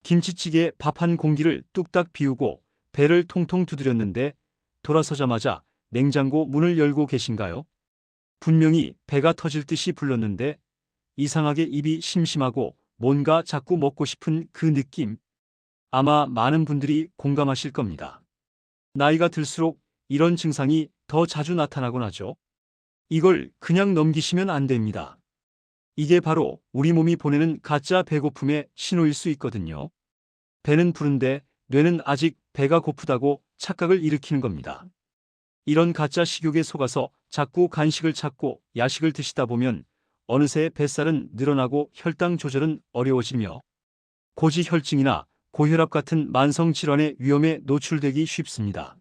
김치찌개에 밥 한 공기를 뚝딱 비우고 배를 통통 두드렸는데 돌아서자마자 냉장고 문을 열고 계신가요? 분명히 배가 터질 듯이 불렀는데 이상하게 입이 심심하고 뭔가 자꾸 먹고 싶은 그 느낌. 아마 많은 분들이 공감하실 겁니다. 나이가 들수록 이런 증상이 더 자주 나타나곤 하죠. 이걸 그냥 넘기시면 안 됩니다. 이게 바로 우리 몸이 보내는 가짜 배고픔의 신호일 수 있거든요. 배는 부른데 뇌는 아직 배가 고프다고 착각을 일으키는 겁니다. 이런 가짜 식욕에 속아서 자꾸 간식을 찾고 야식을 드시다 보면 어느새 뱃살은 늘어나고 혈당 조절은 어려워지며 고지혈증이나 고혈압 같은 만성 질환의 위험에 노출되기 쉽습니다.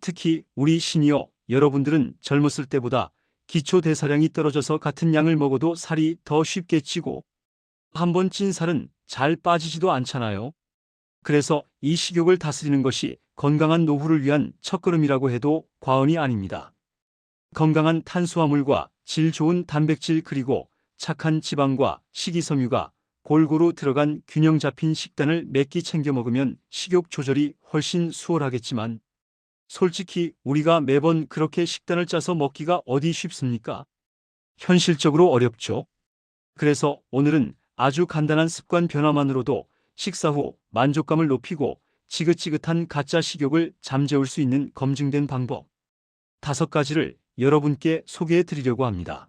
특히 우리 시니어 여러분들은 젊었을 때보다 기초 대사량이 떨어져서 같은 양을 먹어도 살이 더 쉽게 찌고 한번 찐 살은 잘 빠지지도 않잖아요. 그래서 이 식욕을 다스리는 것이 건강한 노후를 위한 첫걸음이라고 해도 과언이 아닙니다. 건강한 탄수화물과 질 좋은 단백질 그리고 착한 지방과 식이섬유가 골고루 들어간 균형 잡힌 식단을 몇 끼 챙겨 먹으면 식욕 조절이 훨씬 수월하겠지만 솔직히 우리가 매번 그렇게 식단을 짜서 먹기가 어디 쉽습니까? 현실적으로 어렵죠. 그래서 오늘은 아주 간단한 습관 변화만으로도 식사 후 만족감을 높이고 지긋지긋한 가짜 식욕을 잠재울 수 있는 검증된 방법 5가지를 여러분께 소개해 드리려고 합니다.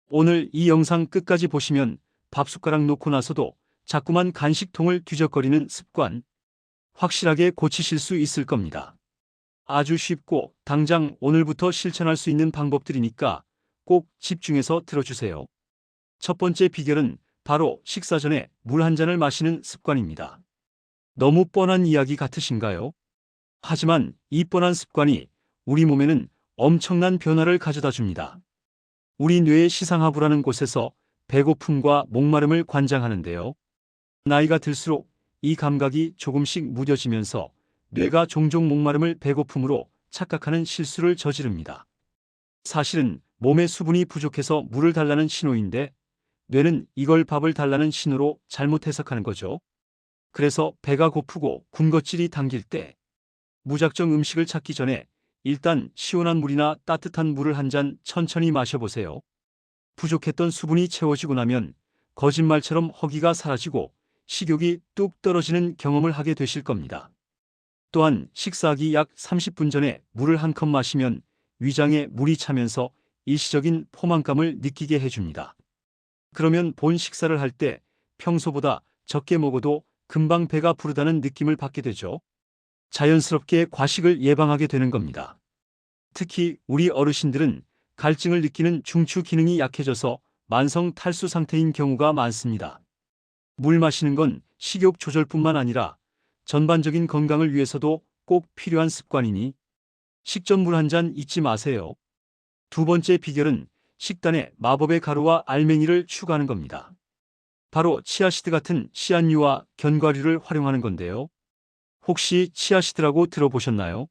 오늘 이 영상 끝까지 보시면 밥숟가락 놓고 나서도 자꾸만 간식통을 뒤적거리는 습관 확실하게 고치실 수 있을 겁니다. 아주 쉽고 당장 오늘부터 실천할 수 있는 방법들이니까 꼭 집중해서 들어주세요. 첫 번째 비결은 바로 식사 전에 물 한 잔을 마시는 습관입니다. 너무 뻔한 이야기 같으신가요? 하지만 이 뻔한 습관이 우리 몸에는 엄청난 변화를 가져다 줍니다. 우리 뇌의 시상하부라는 곳에서 배고픔과 목마름을 관장하는데요. 나이가 들수록 이 감각이 조금씩 무뎌지면서 뇌가 종종 목마름을 배고픔으로 착각하는 실수를 저지릅니다. 사실은 몸에 수분이 부족해서 물을 달라는 신호인데 뇌는 이걸 밥을 달라는 신호로 잘못 해석하는 거죠. 그래서 배가 고프고 군것질이 당길 때 무작정 음식을 찾기 전에 일단 시원한 물이나 따뜻한 물을 한 잔 천천히 마셔보세요. 부족했던 수분이 채워지고 나면 거짓말처럼 허기가 사라지고 식욕이 뚝 떨어지는 경험을 하게 되실 겁니다. 또한 식사하기 약 30분 전에 물을 한 컵 마시면 위장에 물이 차면서 일시적인 포만감을 느끼게 해줍니다. 그러면 본 식사를 할 때 평소보다 적게 먹어도 금방 배가 부르다는 느낌을 받게 되죠. 자연스럽게 과식을 예방하게 되는 겁니다. 특히 우리 어르신들은 갈증을 느끼는 중추 기능이 약해져서 만성 탈수 상태인 경우가 많습니다. 물 마시는 건 식욕 조절뿐만 아니라 전반적인 건강을 위해서도 꼭 필요한 습관이니 식전물 한 잔 잊지 마세요. 두 번째 비결은 식단에 마법의 가루와 알맹이를 추가하는 겁니다. 바로 치아시드 같은 씨앗류와 견과류를 활용하는 건데요. 혹시 치아시드라고 들어보셨나요?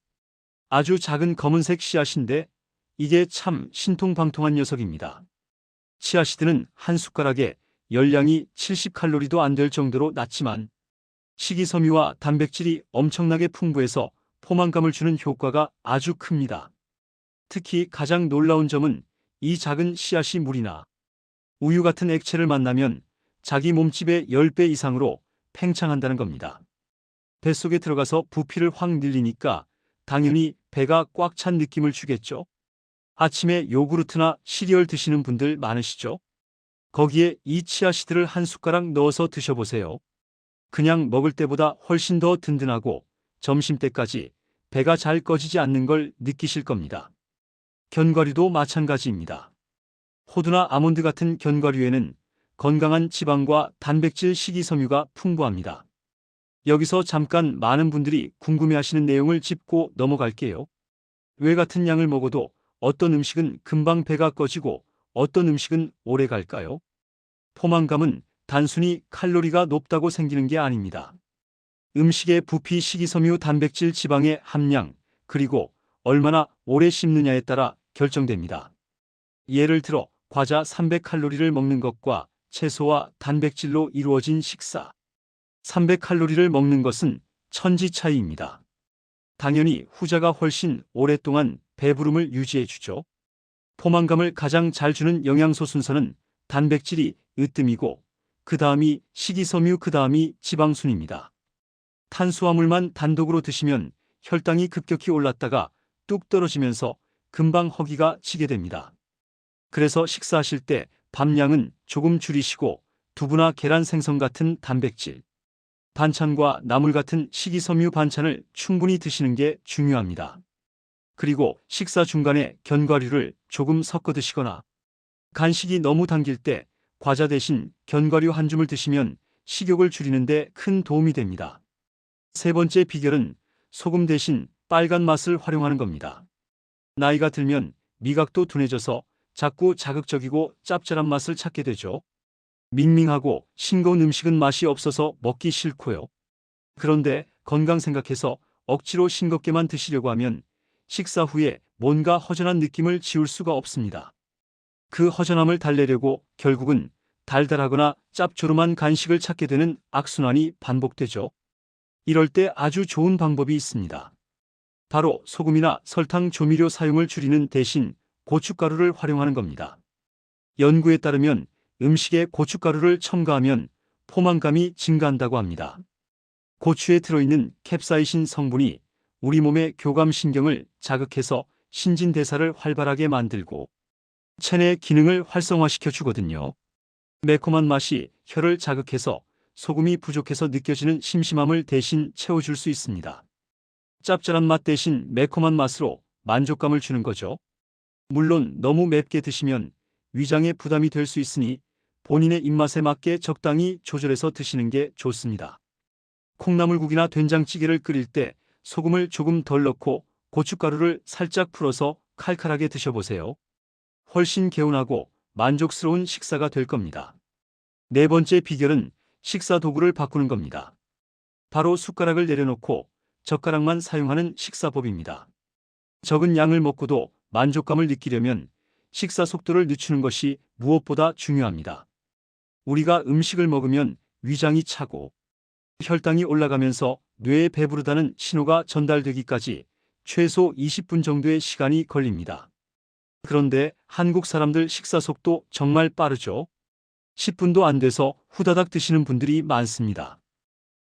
아주 작은 검은색 씨앗인데 이게 참 신통방통한 녀석입니다. 치아시드는 한 숟가락에 열량이 70칼로리도 안 될 정도로 낮지만 식이섬유와 단백질이 엄청나게 풍부해서 포만감을 주는 효과가 아주 큽니다. 특히 가장 놀라운 점은 이 작은 씨앗이 물이나 우유 같은 액체를 만나면 자기 몸집의 10배 이상으로 팽창한다는 겁니다. 뱃속에 들어가서 부피를 확 늘리니까 당연히 배가 꽉 찬 느낌을 주겠죠. 아침에 요구르트나 시리얼 드시는 분들 많으시죠? 거기에 이 치아시드를 한 숟가락 넣어서 드셔보세요. 그냥 먹을 때보다 훨씬 더 든든하고 점심때까지 배가 잘 꺼지지 않는 걸 느끼실 겁니다. 견과류도 마찬가지입니다. 호두나 아몬드 같은 견과류에는 건강한 지방과 단백질 식이섬유가 풍부합니다. 여기서 잠깐 많은 분들이 궁금해하시는 내용을 짚고 넘어갈게요. 왜 같은 양을 먹어도 어떤 음식은 금방 배가 꺼지고 어떤 음식은 오래 갈까요? 포만감은 단순히 칼로리가 높다고 생기는 게 아닙니다. 음식의 부피, 식이섬유, 단백질, 지방의 함량, 그리고 얼마나 오래 씹느냐에 따라 결정됩니다. 예를 들어 과자 300칼로리를 먹는 것과 채소와 단백질로 이루어진 식사, 300칼로리를 먹는 것은 천지 차이입니다. 당연히 후자가 훨씬 오랫동안 배부름을 유지해주죠. 포만감을 가장 잘 주는 영양소 순서는 단백질이 으뜸이고 그 다음이 식이섬유, 그 다음이 지방순입니다. 탄수화물만 단독으로 드시면 혈당이 급격히 올랐다가 뚝 떨어지면서 금방 허기가 지게 됩니다. 그래서 식사하실 때 밥량은 조금 줄이시고 두부나 계란, 생선 같은 단백질, 반찬과 나물 같은 식이섬유 반찬을 충분히 드시는 게 중요합니다. 그리고 식사 중간에 견과류를 조금 섞어 드시거나 간식이 너무 당길 때 과자 대신 견과류 한 줌을 드시면 식욕을 줄이는 데 큰 도움이 됩니다. 세 번째 비결은 소금 대신 빨간 맛을 활용하는 겁니다. 나이가 들면 미각도 둔해져서 자꾸 자극적이고 짭짤한 맛을 찾게 되죠. 밍밍하고 싱거운 음식은 맛이 없어서 먹기 싫고요. 그런데 건강 생각해서 억지로 싱겁게만 드시려고 하면 식사 후에 뭔가 허전한 느낌을 지울 수가 없습니다. 그 허전함을 달래려고 결국은 달달하거나 짭조름한 간식을 찾게 되는 악순환이 반복되죠. 이럴 때 아주 좋은 방법이 있습니다. 바로 소금이나 설탕, 조미료 사용을 줄이는 대신 고춧가루를 활용하는 겁니다. 연구에 따르면 음식에 고춧가루를 첨가하면 포만감이 증가한다고 합니다. 고추에 들어있는 캡사이신 성분이 우리 몸의 교감신경을 자극해서 신진대사를 활발하게 만들고 체내 기능을 활성화시켜 주거든요. 매콤한 맛이 혀를 자극해서 소금이 부족해서 느껴지는 심심함을 대신 채워줄 수 있습니다. 짭짤한 맛 대신 매콤한 맛으로 만족감을 주는 거죠. 물론 너무 맵게 드시면 위장에 부담이 될 수 있으니 본인의 입맛에 맞게 적당히 조절해서 드시는 게 좋습니다. 콩나물국이나 된장찌개를 끓일 때 소금을 조금 덜 넣고 고춧가루를 살짝 풀어서 칼칼하게 드셔보세요. 훨씬 개운하고 만족스러운 식사가 될 겁니다. 네 번째 비결은 식사 도구를 바꾸는 겁니다. 바로 숟가락을 내려놓고 젓가락만 사용하는 식사법입니다. 적은 양을 먹고도 만족감을 느끼려면 식사 속도를 늦추는 것이 무엇보다 중요합니다. 우리가 음식을 먹으면 위장이 차고 혈당이 올라가면서 뇌에 배부르다는 신호가 전달되기까지 최소 20분 정도의 시간이 걸립니다. 그런데 한국 사람들 식사 속도 정말 빠르죠? 10분도 안 돼서 후다닥 드시는 분들이 많습니다.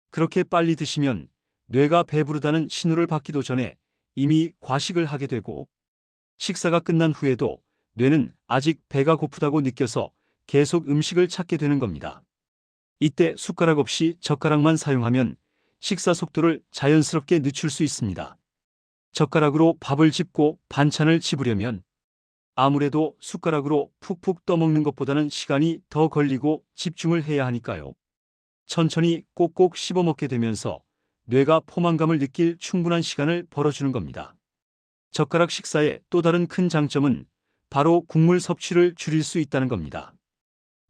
그렇게 빨리 드시면 뇌가 배부르다는 신호를 받기도 전에 이미 과식을 하게 되고 식사가 끝난 후에도 뇌는 아직 배가 고프다고 느껴서 계속 음식을 찾게 되는 겁니다. 이때 숟가락 없이 젓가락만 사용하면 식사 속도를 자연스럽게 늦출 수 있습니다. 젓가락으로 밥을 집고 반찬을 집으려면 아무래도 숟가락으로 푹푹 떠먹는 것보다는 시간이 더 걸리고 집중을 해야 하니까요. 천천히 꼭꼭 씹어 먹게 되면서 뇌가 포만감을 느낄 충분한 시간을 벌어주는 겁니다. 젓가락 식사의 또 다른 큰 장점은 바로 국물 섭취를 줄일 수 있다는 겁니다.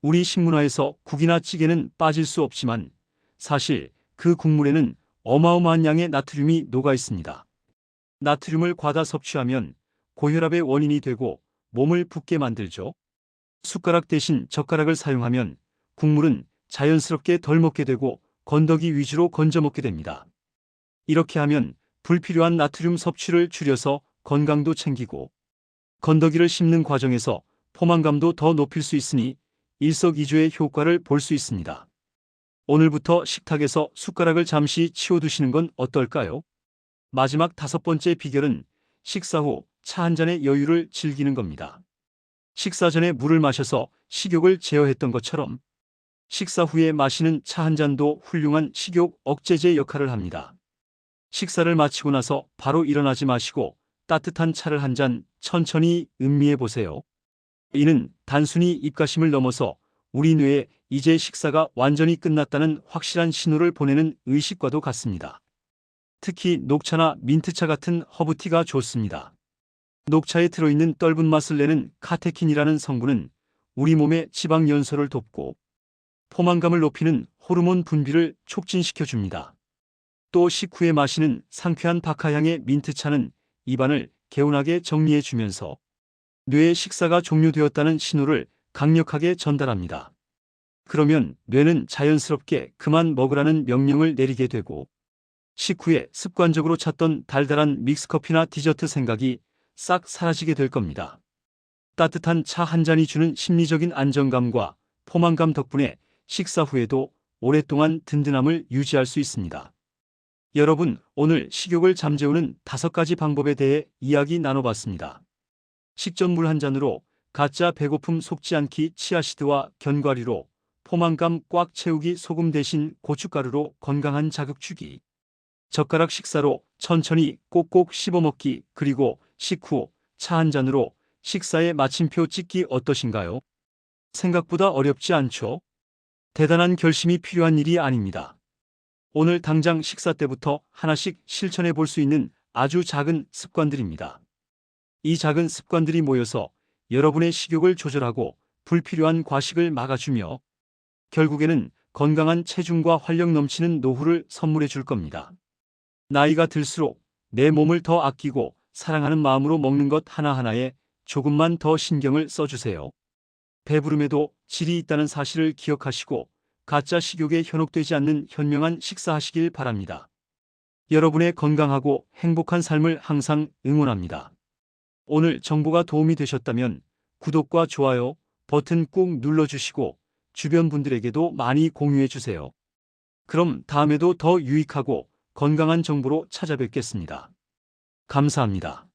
우리 식문화에서 국이나 찌개는 빠질 수 없지만 사실 그 국물에는 어마어마한 양의 나트륨이 녹아 있습니다. 나트륨을 과다 섭취하면 고혈압의 원인이 되고 몸을 붓게 만들죠. 숟가락 대신 젓가락을 사용하면 국물은 자연스럽게 덜 먹게 되고 건더기 위주로 건져 먹게 됩니다. 이렇게 하면 불필요한 나트륨 섭취를 줄여서 건강도 챙기고 건더기를 씹는 과정에서 포만감도 더 높일 수 있으니 일석이조의 효과를 볼 수 있습니다. 오늘부터 식탁에서 숟가락을 잠시 치워두시는 건 어떨까요? 마지막 다섯 번째 비결은 식사 후 차 한 잔의 여유를 즐기는 겁니다. 식사 전에 물을 마셔서 식욕을 제어했던 것처럼 식사 후에 마시는 차 한 잔도 훌륭한 식욕 억제제 역할을 합니다. 식사를 마치고 나서 바로 일어나지 마시고 따뜻한 차를 한 잔 천천히 음미해 보세요. 이는 단순히 입가심을 넘어서 우리 뇌에 이제 식사가 완전히 끝났다는 확실한 신호를 보내는 의식과도 같습니다. 특히 녹차나 민트차 같은 허브티가 좋습니다. 녹차에 들어있는 떫은 맛을 내는 카테킨이라는 성분은 우리 몸의 지방 연소를 돕고 포만감을 높이는 호르몬 분비를 촉진시켜 줍니다. 또 식후에 마시는 상쾌한 박하향의 민트차는 입안을 개운하게 정리해 주면서 뇌의 식사가 종료되었다는 신호를 강력하게 전달합니다. 그러면 뇌는 자연스럽게 그만 먹으라는 명령을 내리게 되고, 식후에 습관적으로 찾던 달달한 믹스커피나 디저트 생각이 싹 사라지게 될 겁니다. 따뜻한 차 한 잔이 주는 심리적인 안정감과 포만감 덕분에 식사 후에도 오랫동안 든든함을 유지할 수 있습니다. 여러분, 오늘 식욕을 잠재우는 5가지 방법에 대해 이야기 나눠봤습니다. 식전물 한 잔으로 가짜 배고픔 속지 않기, 치아시드와 견과류로 포만감 꽉 채우기, 소금 대신 고춧가루로 건강한 자극 주기, 젓가락 식사로 천천히 꼭꼭 씹어먹기, 그리고 식후 차 한 잔으로 식사의 마침표 찍기 어떠신가요? 생각보다 어렵지 않죠? 대단한 결심이 필요한 일이 아닙니다. 오늘 당장 식사 때부터 하나씩 실천해 볼 수 있는 아주 작은 습관들입니다. 이 작은 습관들이 모여서 여러분의 식욕을 조절하고 불필요한 과식을 막아주며 결국에는 건강한 체중과 활력 넘치는 노후를 선물해 줄 겁니다. 나이가 들수록 내 몸을 더 아끼고 사랑하는 마음으로 먹는 것 하나하나에 조금만 더 신경을 써주세요. 배부름에도 질이 있다는 사실을 기억하시고 가짜 식욕에 현혹되지 않는 현명한 식사하시길 바랍니다. 여러분의 건강하고 행복한 삶을 항상 응원합니다. 오늘 정보가 도움이 되셨다면 구독과 좋아요 버튼 꾹 눌러주시고 주변 분들에게도 많이 공유해 주세요. 그럼 다음에도 더 유익하고 건강한 정보로 찾아뵙겠습니다. 감사합니다.